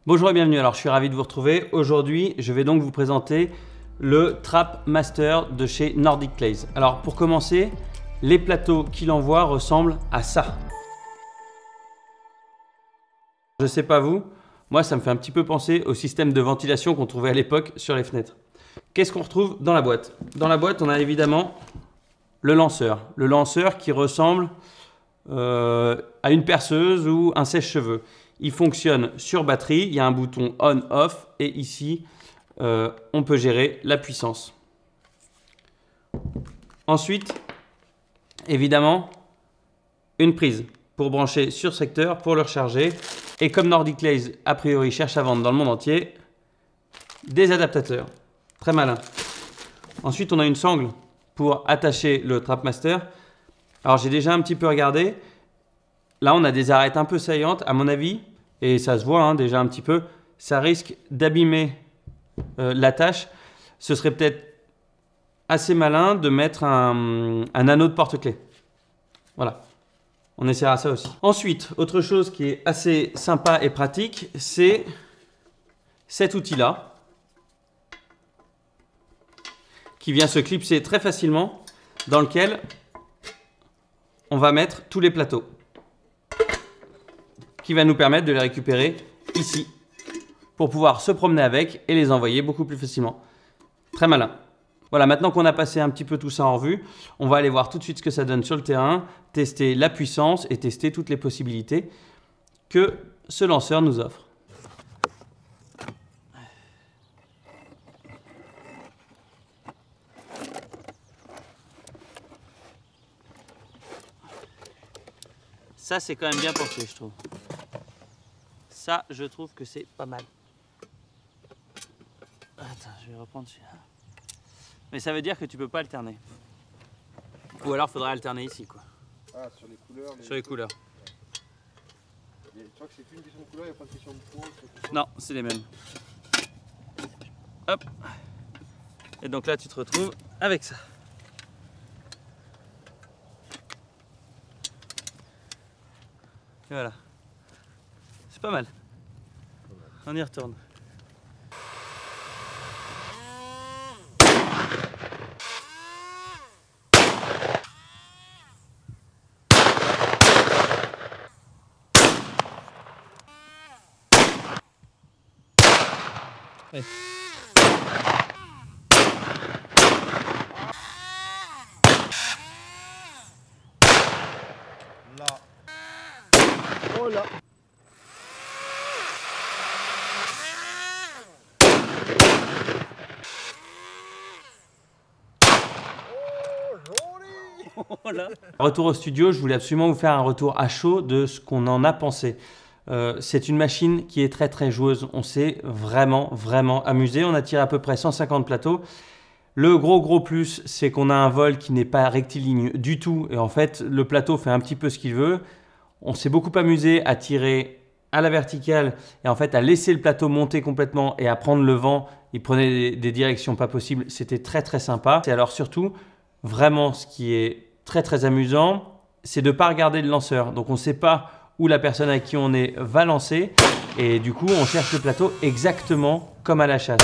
Bonjour et bienvenue, alors je suis ravi de vous retrouver. Aujourd'hui, je vais donc vous présenter le Trap Master de chez Nordic Clays. Alors pour commencer, les plateaux qu'il envoie ressemblent à ça. Je sais pas vous, moi ça me fait un petit peu penser au système de ventilation qu'on trouvait à l'époque sur les fenêtres. Qu'est-ce qu'on retrouve dans la boîte? Dans la boîte, on a évidemment le lanceur. Le lanceur qui ressemble à une perceuse ou un sèche-cheveux. Il fonctionne sur batterie, il y a un bouton on-off et ici, on peut gérer la puissance. Ensuite, évidemment, une prise pour brancher sur secteur, pour le recharger. Et comme Nordic Clays, a priori, cherche à vendre dans le monde entier, des adaptateurs. Très malin. Ensuite, on a une sangle pour attacher le Trap Master. Alors, j'ai déjà un petit peu regardé. Là, on a des arêtes un peu saillantes, à mon avis, et ça se voit déjà un petit peu. Ça risque d'abîmer l'attache. Ce serait peut-être assez malin de mettre un anneau de porte-clés. Voilà, on essaiera ça aussi. Ensuite, autre chose qui est assez sympa et pratique, c'est cet outil-là, qui vient se clipser très facilement, dans lequel on va mettre tous les plateaux, qui va nous permettre de les récupérer ici, pour pouvoir se promener avec et les envoyer beaucoup plus facilement. Très malin. Voilà, maintenant qu'on a passé un petit peu tout ça en revue, on va aller voir tout de suite ce que ça donne sur le terrain, tester la puissance et tester toutes les possibilités que ce lanceur nous offre. Ça, c'est quand même bien pensé, je trouve. Ça, je trouve que c'est pas mal. Attends, je vais reprendre celui-là. Mais ça veut dire que tu peux pas alterner. Ou alors, il faudrait alterner ici, quoi. Ah, sur les couleurs. Sur les couleurs. Tu vois que c'est qu'une question de couleur, il n'y a pas de question de poids. Non, c'est les mêmes. Hop. Et donc là, tu te retrouves avec ça. Et voilà. C'est pas mal. On y retourne. Ouais. Là. Oh là. Voilà. Retour au studio, je voulais absolument vous faire un retour à chaud de ce qu'on en a pensé. C'est une machine qui est très joueuse. On s'est vraiment amusé. On a tiré à peu près 150 plateaux. Le gros plus, c'est qu'on a un vol qui n'est pas rectiligne du tout. Et en fait, le plateau fait un petit peu ce qu'il veut. On s'est beaucoup amusé à tirer à la verticale et en fait à laisser le plateau monter complètement et à prendre le vent. Il prenait des directions pas possibles. C'était très sympa. Et alors surtout, vraiment ce qui est très amusant, c'est de ne pas regarder le lanceur. Donc on ne sait pas où la personne avec qui on est va lancer et du coup on cherche le plateau exactement comme à la chasse.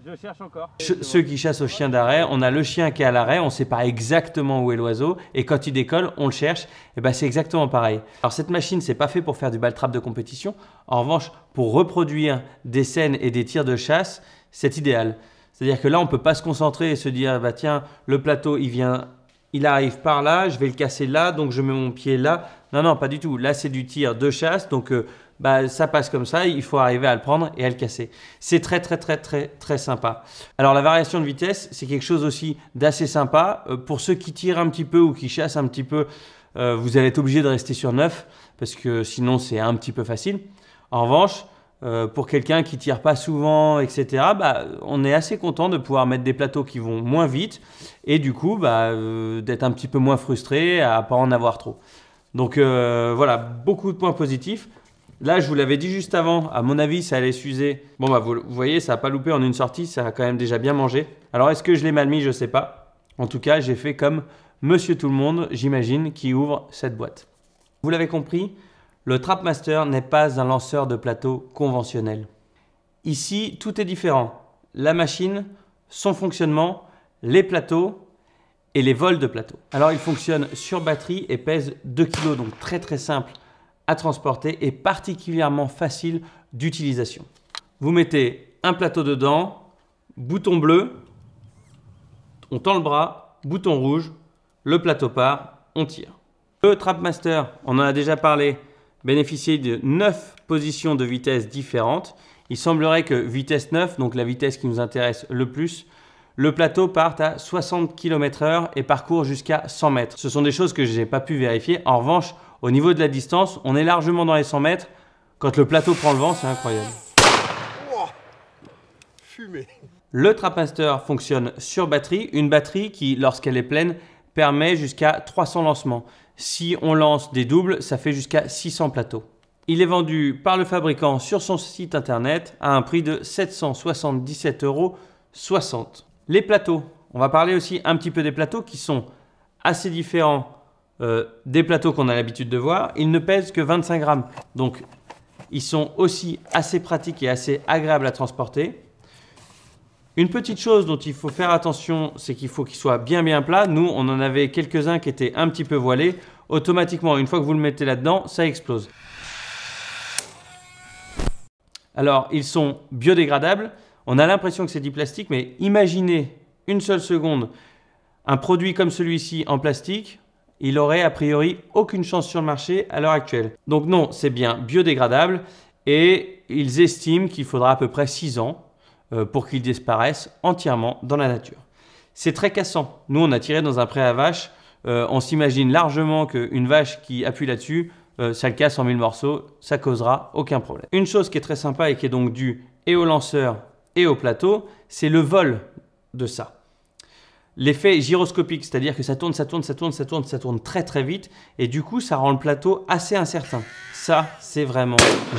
Je cherche encore. Ceux qui chassent au chien d'arrêt, on a le chien qui est à l'arrêt, on ne sait pas exactement où est l'oiseau et quand il décolle, on le cherche. Et ben c'est exactement pareil. Alors cette machine, c'est pas fait pour faire du ball trap de compétition. En revanche, pour reproduire des scènes et des tirs de chasse, c'est idéal. C'est-à-dire que là, on peut pas se concentrer et se dire bah tiens, le plateau, il arrive par là, je vais le casser là, donc je mets mon pied là. Non, pas du tout. Là, c'est du tir de chasse, donc ça passe comme ça, il faut arriver à le prendre et à le casser. C'est très sympa. Alors la variation de vitesse, c'est quelque chose aussi d'assez sympa. Pour ceux qui tirent un petit peu ou qui chassent un petit peu, vous allez être obligé de rester sur 9 parce que sinon c'est un petit peu facile. En revanche, pour quelqu'un qui tire pas souvent, etc., on est assez content de pouvoir mettre des plateaux qui vont moins vite et du coup d'être un petit peu moins frustré à pas en avoir trop. Donc voilà, beaucoup de points positifs. Là, je vous l'avais dit juste avant, à mon avis, ça allait s'user. Bon, bah, vous voyez, ça n'a pas loupé en une sortie, ça a quand même déjà bien mangé. Alors, est-ce que je l'ai mal mis? Je ne sais pas. En tout cas, j'ai fait comme Monsieur Tout-le-Monde, j'imagine, qui ouvre cette boîte. Vous l'avez compris, le TrapMaster n'est pas un lanceur de plateau conventionnel. Ici, tout est différent. La machine, son fonctionnement, les plateaux et les vols de plateau. Alors, il fonctionne sur batterie et pèse 2 kg, donc très très simple à transporter et particulièrement facile d'utilisation. Vous mettez un plateau dedans, bouton bleu, on tend le bras, bouton rouge, le plateau part, on tire. Le TrapMaster, on en a déjà parlé, bénéficie de 9 positions de vitesse différentes. Il semblerait que vitesse 9, donc la vitesse qui nous intéresse le plus, le plateau parte à 60 km/h et parcourt jusqu'à 100 mètres. Ce sont des choses que je n'ai pas pu vérifier. En revanche, au niveau de la distance, on est largement dans les 100 mètres. Quand le plateau prend le vent, c'est incroyable. Oh, fumée. Le TrapMaster fonctionne sur batterie, une batterie qui, lorsqu'elle est pleine, permet jusqu'à 300 lancements. Si on lance des doubles, ça fait jusqu'à 600 plateaux. Il est vendu par le fabricant sur son site internet à un prix de 777,60 €. Les plateaux, on va parler aussi un petit peu des plateaux qui sont assez différents des plateaux qu'on a l'habitude de voir. Ils ne pèsent que 25 grammes, donc ils sont aussi assez pratiques et assez agréables à transporter. Une petite chose dont il faut faire attention, c'est qu'il faut qu'il soit bien plat. Nous, on en avait quelques-uns qui étaient un petit peu voilés. Automatiquement, une fois que vous le mettez là-dedans, ça explose. Alors, ils sont biodégradables. On a l'impression que c'est du plastique, mais imaginez une seule seconde un produit comme celui-ci en plastique, il aurait a priori aucune chance sur le marché à l'heure actuelle. Donc non, c'est bien biodégradable et ils estiment qu'il faudra à peu près 6 ans pour qu'ils disparaissent entièrement dans la nature. C'est très cassant. Nous, on a tiré dans un pré à vache. On s'imagine largement qu'une vache qui appuie là-dessus, ça le casse en 1000 morceaux, ça causera aucun problème. Une chose qui est très sympa et qui est donc due et au lanceur et au plateau, c'est le vol de ça. L'effet gyroscopique, c'est-à-dire que ça tourne très vite et du coup, ça rend le plateau assez incertain. Ça, c'est vraiment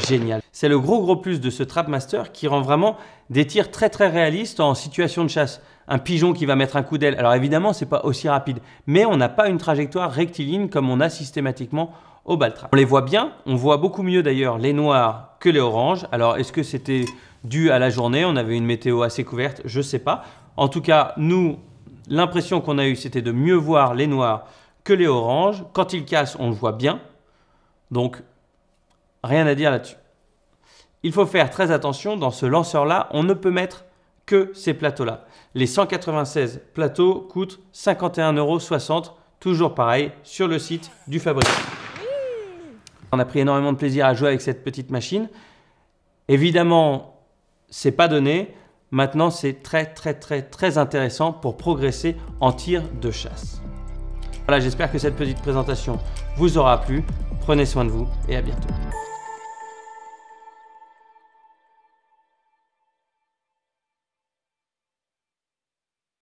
génial. C'est le gros plus de ce TrapMaster qui rend vraiment des tirs très réalistes en situation de chasse. Un pigeon qui va mettre un coup d'aile. Alors évidemment, c'est pas aussi rapide, mais on n'a pas une trajectoire rectiligne comme on a systématiquement au Ball-Trap. On les voit bien, on voit beaucoup mieux d'ailleurs les noirs que les oranges. Alors est-ce que c'était dû à la journée? On avait une météo assez couverte, je sais pas. En tout cas, nous, l'impression qu'on a eue, c'était de mieux voir les noirs que les oranges. Quand ils cassent, on le voit bien. Donc, rien à dire là-dessus. Il faut faire très attention, dans ce lanceur-là, on ne peut mettre que ces plateaux-là. Les 196 plateaux coûtent 51,60 €, toujours pareil, sur le site du fabricant. On a pris énormément de plaisir à jouer avec cette petite machine. Évidemment, c'est pas donné. Maintenant, c'est très intéressant pour progresser en tir de chasse. Voilà, j'espère que cette petite présentation vous aura plu. Prenez soin de vous et à bientôt.